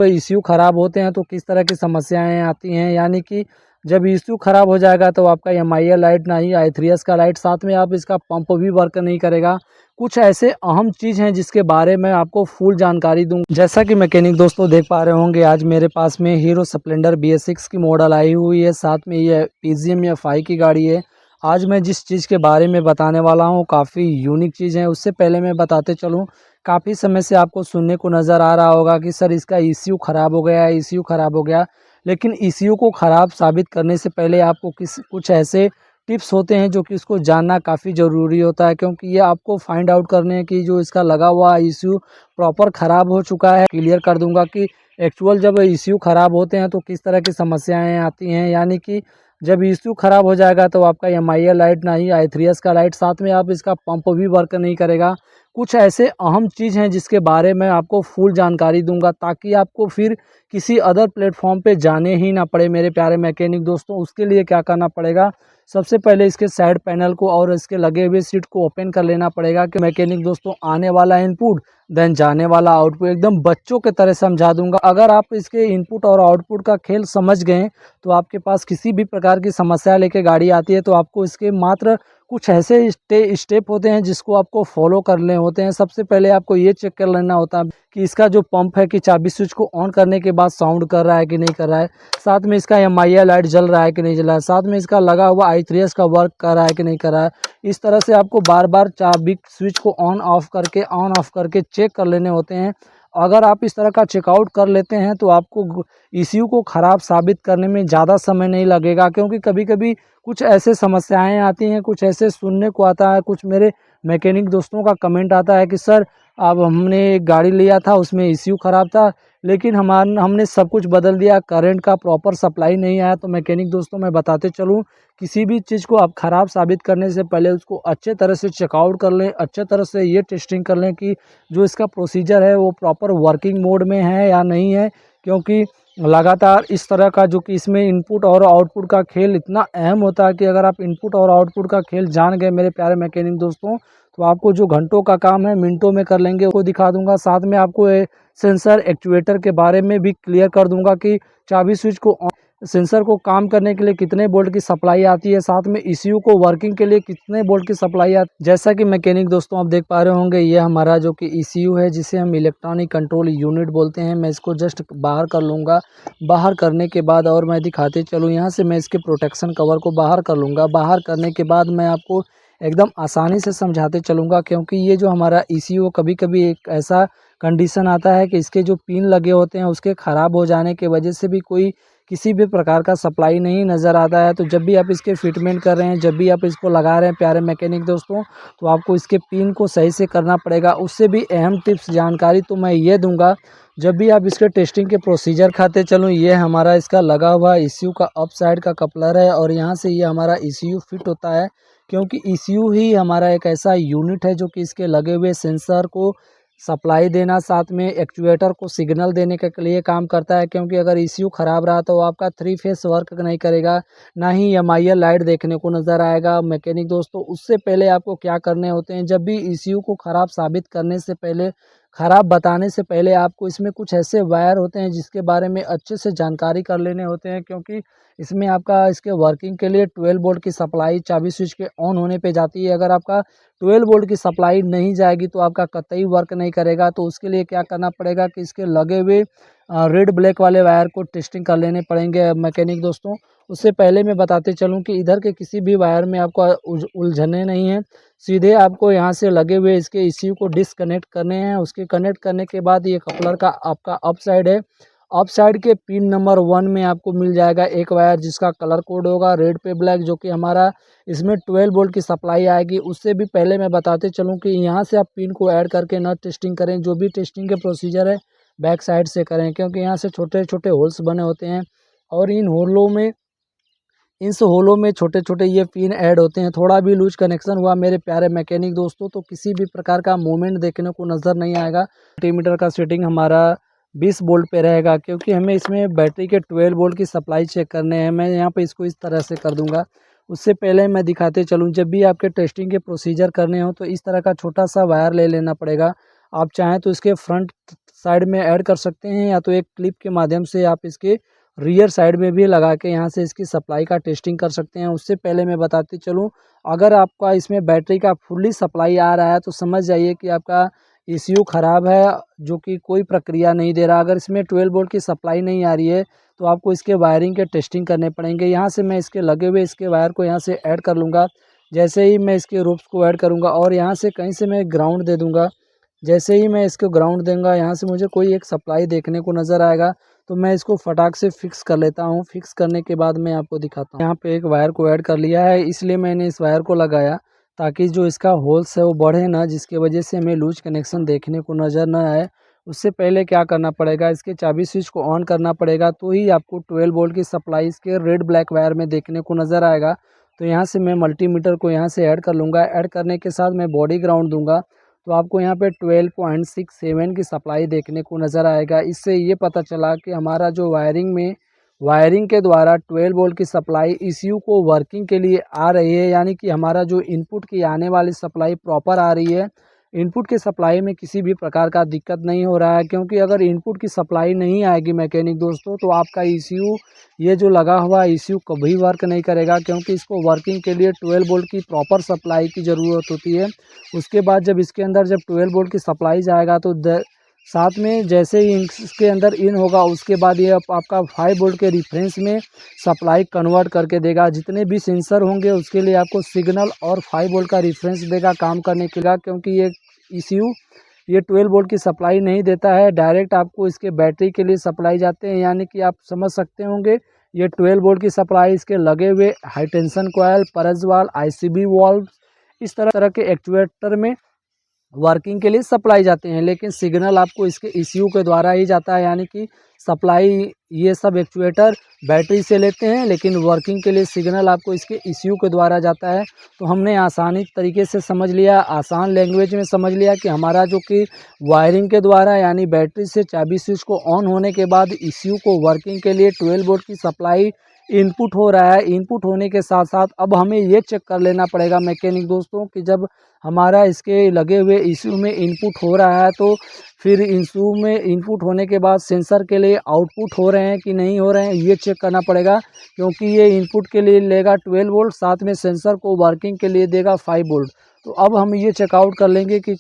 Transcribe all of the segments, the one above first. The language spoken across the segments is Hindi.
तो ईसीयू ख़राब होते हैं तो किस तरह की समस्याएं आती हैं, यानी कि जब ईसीयू ख़राब हो जाएगा तो आपका एमआईएल लाइट ना ही आई3एस का लाइट, साथ में आप इसका पंप भी वर्क नहीं करेगा। कुछ ऐसे अहम चीज़ हैं जिसके बारे में आपको फुल जानकारी दूँ। जैसा कि मैकेनिक दोस्तों देख पा रहे होंगे, आज मेरे पास में हीरो स्प्लेंडर BS6 की मॉडल आई हुई है, साथ में ये PGM या फाई की गाड़ी है। आज मैं जिस चीज़ के बारे में बताने वाला हूँ काफ़ी यूनिक चीज़ है। उससे पहले मैं बताते चलूँ, काफ़ी समय से आपको सुनने को नज़र आ रहा होगा कि सर इसका ईसीयू ख़राब हो गया है, ईसीयू ख़राब हो गया। लेकिन ईसीयू को ख़राब साबित करने से पहले आपको कुछ ऐसे टिप्स होते हैं जो कि उसको जानना काफ़ी ज़रूरी होता है, क्योंकि ये आपको फाइंड आउट करने हैं कि जो इसका लगा हुआ ईसीयू प्रॉपर ख़राब हो चुका है। क्लियर कर दूंगा कि एक्चुअल जब ईसीयू ख़राब होते हैं तो किस तरह की समस्याएं आती हैं, यानी कि जब ईसीयू ख़राब हो जाएगा तो आपका एमआईएल लाइट ना ही आई3एस का लाइट, साथ में आप इसका पंप भी वर्क नहीं करेगा। कुछ ऐसे अहम चीज़ हैं जिसके बारे में आपको फुल जानकारी दूंगा, ताकि आपको फिर किसी अदर प्लेटफॉर्म पे जाने ही ना पड़े मेरे प्यारे मैकेनिक दोस्तों। उसके लिए क्या करना पड़ेगा, सबसे पहले इसके साइड पैनल को और इसके लगे हुए सीट को ओपन कर लेना पड़ेगा कि मैकेनिक दोस्तों आने वाला इनपुट देन जाने वाला आउटपुट एकदम बच्चों के तरह समझा दूंगा। अगर आप इसके इनपुट और आउटपुट का खेल समझ गए तो आपके पास किसी भी प्रकार की समस्या लेके गाड़ी आती है तो आपको इसके मात्र कुछ ऐसे स्टेप होते हैं जिसको आपको फॉलो करने होते हैं। सबसे पहले आपको ये चेक कर लेना होता है कि इसका जो पंप है कि चाबी स्विच को ऑन करने के बाद साउंड कर रहा है कि नहीं कर रहा है, साथ में इसका एमआईएल लाइट जल रहा है कि नहीं जल रहा है, साथ में इसका लगा हुआ आई3एस का वर्क कर रहा है कि नहीं कर रहा है। इस तरह से आपको बार बार चाबी स्विच को ऑन ऑफ करके चेक कर लेने होते हैं। अगर आप इस तरह का चेकआउट कर लेते हैं तो आपको ईसीयू को ख़राब साबित करने में ज़्यादा समय नहीं लगेगा, क्योंकि कभी कभी कुछ ऐसे समस्याएं आती हैं, कुछ ऐसे सुनने को आता है, कुछ मेरे मैकेनिक दोस्तों का कमेंट आता है कि सर अब हमने एक गाड़ी लिया था उसमें ईसीयू ख़राब था, लेकिन हमने सब कुछ बदल दिया, करंट का प्रॉपर सप्लाई नहीं आया। तो मैकेनिक दोस्तों मैं बताते चलूँ, किसी भी चीज़ को आप ख़राब साबित करने से पहले उसको अच्छे तरह से चेकआउट कर लें, अच्छे तरह से ये टेस्टिंग कर लें कि जो इसका प्रोसीजर है वो प्रॉपर वर्किंग मोड में है या नहीं है। क्योंकि लगातार इस तरह का जो कि इसमें इनपुट और आउटपुट का खेल इतना अहम होता है कि अगर आप इनपुट और आउटपुट का खेल जान गए मेरे प्यारे मैकेनिक दोस्तों, तो आपको जो घंटों का काम है मिनटों में कर लेंगे, वो दिखा दूंगा। साथ में आपको सेंसर एक्चुएटर के बारे में भी क्लियर कर दूंगा कि चाबी स्विच को सेंसर को काम करने के लिए कितने वोल्ट की सप्लाई आती है, साथ में ईसीयू को वर्किंग के लिए कितने वोल्ट की सप्लाई आती है। जैसा कि मैकेनिक दोस्तों आप देख पा रहे होंगे, ये हमारा जो कि ईसीयू है जिसे हम इलेक्ट्रॉनिक कंट्रोल यूनिट बोलते हैं। मैं इसको जस्ट बाहर कर लूँगा। बाहर करने के बाद और मैं दिखाते चलूँ, यहाँ से मैं इसके प्रोटेक्शन कवर को बाहर कर लूँगा। बाहर करने के बाद मैं आपको एकदम आसानी से समझाते चलूँगा, क्योंकि ये जो हमारा ईसीयू कभी कभी एक ऐसा कंडीशन आता है कि इसके जो पिन लगे होते हैं उसके ख़राब हो जाने की वजह से भी कोई किसी भी प्रकार का सप्लाई नहीं नज़र आता है। तो जब भी आप इसके फिटमेंट कर रहे हैं, जब भी आप इसको लगा रहे हैं प्यारे मैकेनिक दोस्तों, तो आपको इसके पिन को सही से करना पड़ेगा। उससे भी अहम टिप्स जानकारी तो मैं ये दूंगा, जब भी आप इसके टेस्टिंग के प्रोसीजर खाते चलूँ। ये हमारा इसका लगा हुआ ईसीयू का अप साइड का कपलर है और यहाँ से ये हमारा ईसीयू फिट होता है, क्योंकि ईसीयू ही हमारा एक ऐसा यूनिट है जो कि इसके लगे हुए सेंसर को सप्लाई देना, साथ में एक्चुएटर को सिग्नल देने के लिए काम करता है। क्योंकि अगर ईसीयू ख़राब रहा तो आपका 3 फेस वर्क नहीं करेगा, ना ही एमआईएल लाइट देखने को नज़र आएगा। मैकेनिक दोस्तों उससे पहले आपको क्या करने होते हैं, जब भी ईसीयू को ख़राब साबित करने से पहले, ख़राब बताने से पहले आपको इसमें कुछ ऐसे वायर होते हैं जिसके बारे में अच्छे से जानकारी कर लेने होते हैं। क्योंकि इसमें आपका इसके वर्किंग के लिए 12 वोल्ट की सप्लाई चाबी स्विच के ऑन होने पे जाती है। अगर आपका 12 वोल्ट की सप्लाई नहीं जाएगी तो आपका कतई वर्क नहीं करेगा। तो उसके लिए क्या करना पड़ेगा कि इसके लगे हुए रेड ब्लैक वाले वायर को टेस्टिंग कर लेने पड़ेंगे मैकेनिक दोस्तों। उससे पहले मैं बताते चलूँ कि इधर के किसी भी वायर में आपको उलझने नहीं है, सीधे आपको यहाँ से लगे हुए इसके ईसीयू को डिसकनेक्ट करने हैं। उसके कनेक्ट करने के बाद ये कपलर का आपका अप साइड है, अप साइड के पिन नंबर 1 में आपको मिल जाएगा एक वायर जिसका कलर कोड होगा रेड पे ब्लैक, जो कि हमारा इसमें 12 वोल्ट की सप्लाई आएगी। उससे भी पहले मैं बताते चलूँ कि यहाँ से आप पिन को ऐड करके न टेस्टिंग करें, जो भी टेस्टिंग के प्रोसीजर है बैक साइड से करें, क्योंकि यहाँ से छोटे छोटे होल्स बने होते हैं और इन होलों में छोटे छोटे ये पिन ऐड होते हैं। थोड़ा भी लूज कनेक्शन हुआ मेरे प्यारे मैकेनिक दोस्तों तो किसी भी प्रकार का मूवमेंट देखने को नज़र नहीं आएगा। मल्टीमीटर का सेटिंग हमारा 20 वोल्ट पे रहेगा, क्योंकि हमें इसमें बैटरी के 12 वोल्ट की सप्लाई चेक करने हैं। मैं यहाँ पे इसको इस तरह से कर दूंगा। उससे पहले मैं दिखाते चलूँ, जब भी आपके टेस्टिंग के प्रोसीजर करने हो तो इस तरह का छोटा सा वायर ले लेना पड़ेगा। आप चाहें तो इसके फ्रंट साइड में ऐड कर सकते हैं, या तो एक क्लिप के माध्यम से आप इसके रियर साइड में भी लगा के यहाँ से इसकी सप्लाई का टेस्टिंग कर सकते हैं। उससे पहले मैं बताते चलूँ, अगर आपका इसमें बैटरी का फुल्ली सप्लाई आ रहा है तो समझ जाइए कि आपका ECU ख़राब है, जो कि कोई प्रक्रिया नहीं दे रहा। अगर इसमें 12 वोल्ट की सप्लाई नहीं आ रही है तो आपको इसके वायरिंग के टेस्टिंग करने पड़ेंगे। यहाँ से मैं इसके लगे हुए इसके वायर को यहाँ से ऐड कर लूँगा। जैसे ही मैं इसके रूप्स को ऐड करूँगा और यहाँ से कहीं से मैं ग्राउंड दे दूँगा। जैसे ही मैं इसको ग्राउंड दूंगा, यहाँ से मुझे कोई एक सप्लाई देखने को नज़र आएगा, तो मैं इसको फटाक से फिक्स कर लेता हूँ। फिक्स करने के बाद मैं आपको दिखाता हूँ। यहाँ पे एक वायर को ऐड कर लिया है, इसलिए मैंने इस वायर को लगाया ताकि जो इसका होल्स है वो बढ़े ना, जिसकी वजह से हमें लूज कनेक्शन देखने को नज़र न आए। उससे पहले क्या करना पड़ेगा, इसके चाबी स्विच को ऑन करना पड़ेगा, तो ही आपको 12 वोल्ट की सप्लाई इसके रेड ब्लैक वायर में देखने को नज़र आएगा। तो यहाँ से मैं मल्टीमीटर को यहाँ से ऐड कर लूँगा। ऐड करने के साथ मैं बॉडी ग्राउंड दूंगा, तो आपको यहाँ पे 12.67 की सप्लाई देखने को नज़र आएगा। इससे ये पता चला कि हमारा जो वायरिंग के द्वारा 12 वोल्ट की सप्लाई ECU को वर्किंग के लिए आ रही है, यानी कि हमारा जो इनपुट की आने वाली सप्लाई प्रॉपर आ रही है। इनपुट की सप्लाई में किसी भी प्रकार का दिक्कत नहीं हो रहा है, क्योंकि अगर इनपुट की सप्लाई नहीं आएगी मैकेनिक दोस्तों, तो आपका ECU ये जो लगा हुआ ECU कभी वर्क नहीं करेगा, क्योंकि इसको वर्किंग के लिए 12 वोल्ट की प्रॉपर सप्लाई की ज़रूरत होती है। उसके बाद जब इसके अंदर जब 12 वोल्ट की सप्लाई जाएगा तो साथ में जैसे ही इसके अंदर इन होगा, उसके बाद ये आपका 5 वोल्ट के रिफरेंस में सप्लाई कन्वर्ट करके देगा। जितने भी सेंसर होंगे उसके लिए आपको सिग्नल और 5 वोल्ट का रिफरेंस देगा काम करने के लिए, क्योंकि ये ECU ये 12 वोल्ट की सप्लाई नहीं देता है, डायरेक्ट आपको इसके बैटरी के लिए सप्लाई जाते हैं। यानी कि आप समझ सकते होंगे, ये 12 वोल्ट की सप्लाई इसके लगे हुए high tension coil, Paraj valve, ICB valve, इस तरह के एक्चुएटर में वर्किंग के लिए सप्लाई जाते हैं। लेकिन सिग्नल आपको इसके ECU के द्वारा ही जाता है, यानी कि सप्लाई ये सब एक्चुएटर बैटरी से लेते हैं, लेकिन वर्किंग के लिए सिग्नल आपको इसके ECU के द्वारा जाता है। तो हमने आसानी तरीके से समझ लिया, आसान लैंग्वेज में समझ लिया कि हमारा जो कि वायरिंग के द्वारा यानी बैटरी से चाबी स्विच को ऑन होने के बाद ECU को वर्किंग के लिए 12 वोल्ट की सप्लाई इनपुट हो रहा है। इनपुट होने के साथ साथ अब हमें ये चेक कर लेना पड़ेगा मैकेनिक दोस्तों कि जब हमारा इसके लगे हुए ECU में इनपुट हो रहा है, तो फिर ECU में इनपुट होने के बाद सेंसर के लिए आउटपुट हो रहे हैं कि नहीं हो रहे हैं, ये चेक करना पड़ेगा। क्योंकि ये इनपुट के लिए लेगा 12 वोल्ट, साथ में सेंसर को वर्किंग के लिए देगा 5 वोल्ट। तो अब हम ये चेकआउट कर लेंगे कि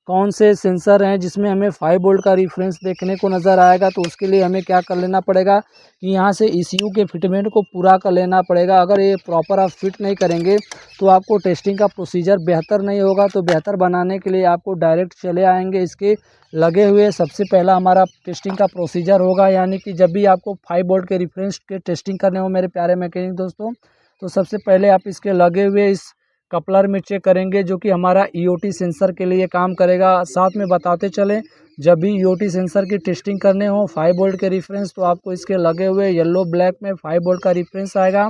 कौन से सेंसर हैं जिसमें हमें 5 वोल्ट का रिफरेंस देखने को नज़र आएगा। तो उसके लिए हमें क्या कर लेना पड़ेगा कि यहाँ से ECU के फिटमेंट को पूरा कर लेना पड़ेगा। अगर ये प्रॉपर आप फिट नहीं करेंगे तो आपको टेस्टिंग का प्रोसीजर बेहतर नहीं होगा। तो बेहतर बनाने के लिए आपको डायरेक्ट चले आएंगे इसके लगे हुए। सबसे पहला हमारा टेस्टिंग का प्रोसीजर होगा, यानी कि जब भी आपको 5 वोल्ट के रिफरेंस के टेस्टिंग करने हो मेरे प्यारे मैकेनिक दोस्तों, तो सबसे पहले आप इसके लगे हुए इस कपलर में चेक करेंगे, जो कि हमारा EOT सेंसर के लिए काम करेगा। साथ में बताते चलें, जब भी EOT सेंसर की टेस्टिंग करने हो 5 वोल्ट के रिफरेंस, तो आपको इसके लगे हुए येलो ब्लैक में 5 वोल्ट का रिफरेंस आएगा।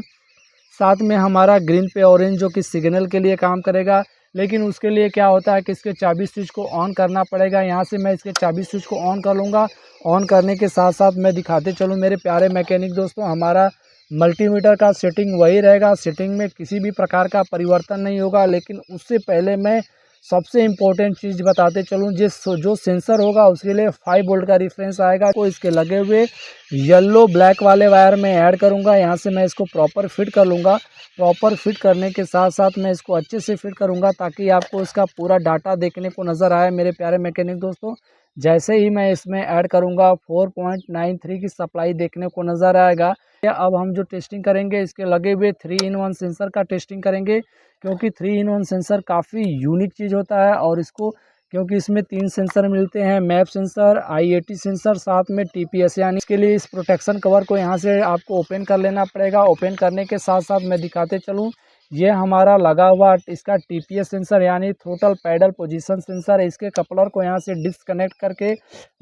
साथ में हमारा ग्रीन पे ऑरेंज जो कि सिग्नल के लिए काम करेगा। लेकिन उसके लिए क्या होता है कि इसके चाबी स्विच को ऑन करना पड़ेगा। यहाँ से मैं इसके चाबी स्विच को ऑन कर लूँगा। ऑन करने के साथ साथ मैं दिखाते चलूँ मेरे प्यारे मैकेनिक दोस्तों, हमारा मल्टीमीटर का सेटिंग वही रहेगा, सेटिंग में किसी भी प्रकार का परिवर्तन नहीं होगा। लेकिन उससे पहले मैं सबसे इम्पोर्टेंट चीज़ बताते चलूँ, जो सेंसर होगा उसके लिए 5 वोल्ट का रिफरेंस आएगा, तो इसके लगे हुए येलो ब्लैक वाले वायर में ऐड करूँगा। यहाँ से मैं इसको प्रॉपर फिट कर लूँगा। प्रॉपर फिट करने के साथ साथ मैं इसको अच्छे से फिट करूँगा ताकि आपको इसका पूरा डाटा देखने को नज़र आए मेरे प्यारे मैकेनिक दोस्तों। जैसे ही मैं इसमें ऐड करूँगा 4.93 की सप्लाई देखने को नज़र आएगा। अब हम जो टेस्टिंग करेंगे इसके लगे हुए 3-in-1 सेंसर का टेस्टिंग करेंगे, क्योंकि 3-in-1 सेंसर काफ़ी यूनिक चीज़ होता है। और इसको क्योंकि इसमें 3 सेंसर मिलते हैं, मैप सेंसर, IAT सेंसर, साथ में TPS, यानी इसके लिए इस प्रोटेक्शन कवर को यहाँ से आपको ओपन कर लेना पड़ेगा। ओपन करने के साथ साथ मैं दिखाते चलूँ, ये हमारा लगा हुआ इसका TPS सेंसर यानी थ्रोटल पैडल पोजीशन सेंसर है। इसके कपलर को यहाँ से डिस्कनेक्ट करके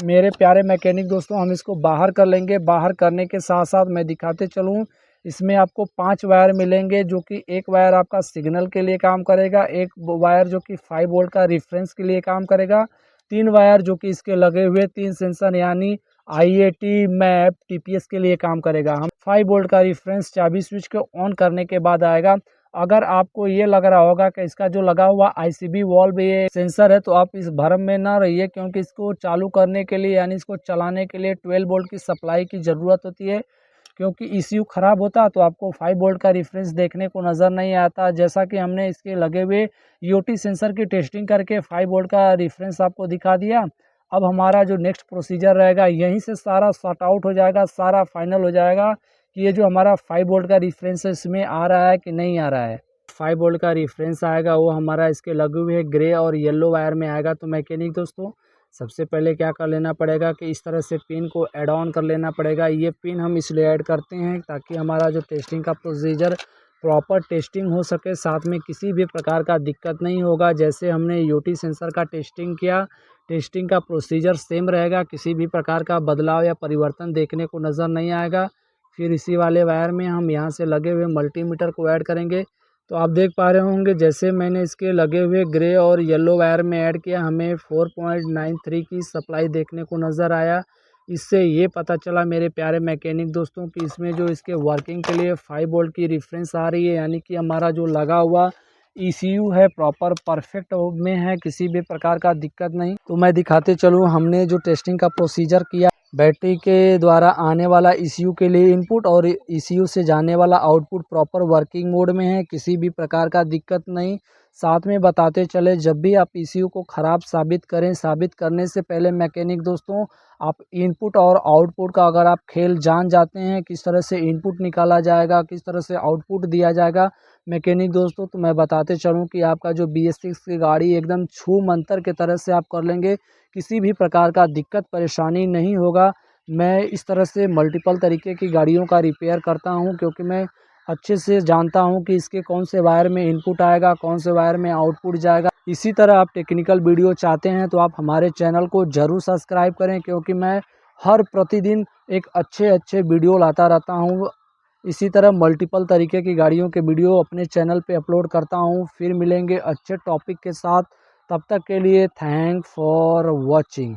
मेरे प्यारे मैकेनिक दोस्तों हम इसको बाहर कर लेंगे। बाहर करने के साथ साथ मैं दिखाते चलूँ, इसमें आपको 5 वायर मिलेंगे, जो कि एक वायर आपका सिग्नल के लिए काम करेगा, एक वायर जो कि 5 वोल्ट का रिफरेंस के लिए काम करेगा, 3 वायर जो कि इसके लगे हुए 3 सेंसर यानी IAT, मैप, TPS के लिए काम करेगा। हम 5 वोल्ट का रिफरेंस चाबी स्विच को ऑन करने के बाद आएगा। अगर आपको ये लग रहा होगा कि इसका जो लगा हुआ आईसीबी वॉल्व ये सेंसर है, तो आप इस भ्रम में ना रहिए, क्योंकि इसको चालू करने के लिए यानी इसको चलाने के लिए 12 वोल्ट की सप्लाई की ज़रूरत होती है। क्योंकि ईसीयू ख़राब होता तो आपको 5 वोल्ट का रेफरेंस देखने को नज़र नहीं आता। जैसा कि हमने इसके लगे हुए ईओटी सेंसर की टेस्टिंग करके 5 वोल्ट का रेफरेंस आपको दिखा दिया। अब हमारा जो नेक्स्ट प्रोसीजर रहेगा, यहीं से सारा सॉर्ट आउट हो जाएगा, सारा फाइनल हो जाएगा कि ये जो हमारा 5 वोल्ट का रेफरेंस है इसमें आ रहा है कि नहीं आ रहा है। 5 वोल्ट का रेफरेंस आएगा वो हमारा इसके लगे हुए ग्रे और येलो वायर में आएगा। तो मैकेनिक दोस्तों, सबसे पहले क्या कर लेना पड़ेगा कि इस तरह से पिन को ऐड ऑन कर लेना पड़ेगा। ये पिन हम इसलिए ऐड करते हैं ताकि हमारा जो टेस्टिंग का प्रोसीजर प्रॉपर टेस्टिंग हो सके, साथ में किसी भी प्रकार का दिक्कत नहीं होगा। जैसे हमने ईओटी सेंसर का टेस्टिंग किया, टेस्टिंग का प्रोसीजर सेम रहेगा, किसी भी प्रकार का बदलाव या परिवर्तन देखने को नज़र नहीं आएगा। फिर इसी वाले वायर में हम यहाँ से लगे हुए मल्टीमीटर को ऐड करेंगे। तो आप देख पा रहे होंगे, जैसे मैंने इसके लगे हुए ग्रे और येलो वायर में ऐड किया, हमें 4.93 की सप्लाई देखने को नज़र आया। इससे ये पता चला मेरे प्यारे मैकेनिक दोस्तों कि इसमें जो इसके वर्किंग के लिए 5 वोल्ट की रेफरेंस आ रही है, यानी कि हमारा जो लगा हुआ ईसीयू है प्रॉपर परफेक्ट में है, किसी भी प्रकार का दिक्कत नहीं। तो मैं दिखाते चलूँ, हमने जो टेस्टिंग का प्रोसीजर किया, बैटरी के द्वारा आने वाला ईसीयू के लिए इनपुट और ईसीयू से जाने वाला आउटपुट प्रॉपर वर्किंग मोड में है, किसी भी प्रकार का दिक्कत नहीं। साथ में बताते चले, जब भी आप ईसीयू को ख़राब साबित करें, साबित करने से पहले मैकेनिक दोस्तों आप इनपुट और आउटपुट का अगर आप खेल जान जाते हैं, किस तरह से इनपुट निकाला जाएगा, किस तरह से आउटपुट दिया जाएगा मैकेनिक दोस्तों, तो मैं बताते चलूँ कि आपका जो BS6 की गाड़ी एकदम छू मंतर के तरह से आप कर लेंगे, किसी भी प्रकार का दिक्कत परेशानी नहीं होगा। मैं इस तरह से मल्टीपल तरीके की गाड़ियों का रिपेयर करता हूं, क्योंकि मैं अच्छे से जानता हूं कि इसके कौन से वायर में इनपुट आएगा, कौन से वायर में आउटपुट जाएगा। इसी तरह आप टेक्निकल वीडियो चाहते हैं तो आप हमारे चैनल को ज़रूर सब्सक्राइब करें, क्योंकि मैं हर प्रतिदिन एक अच्छे वीडियो लाता रहता हूँ। इसी तरह मल्टीपल तरीके की गाड़ियों के वीडियो अपने चैनल पे अपलोड करता हूँ। फिर मिलेंगे अच्छे टॉपिक के साथ, तब तक के लिए थैंक फॉर वॉचिंग।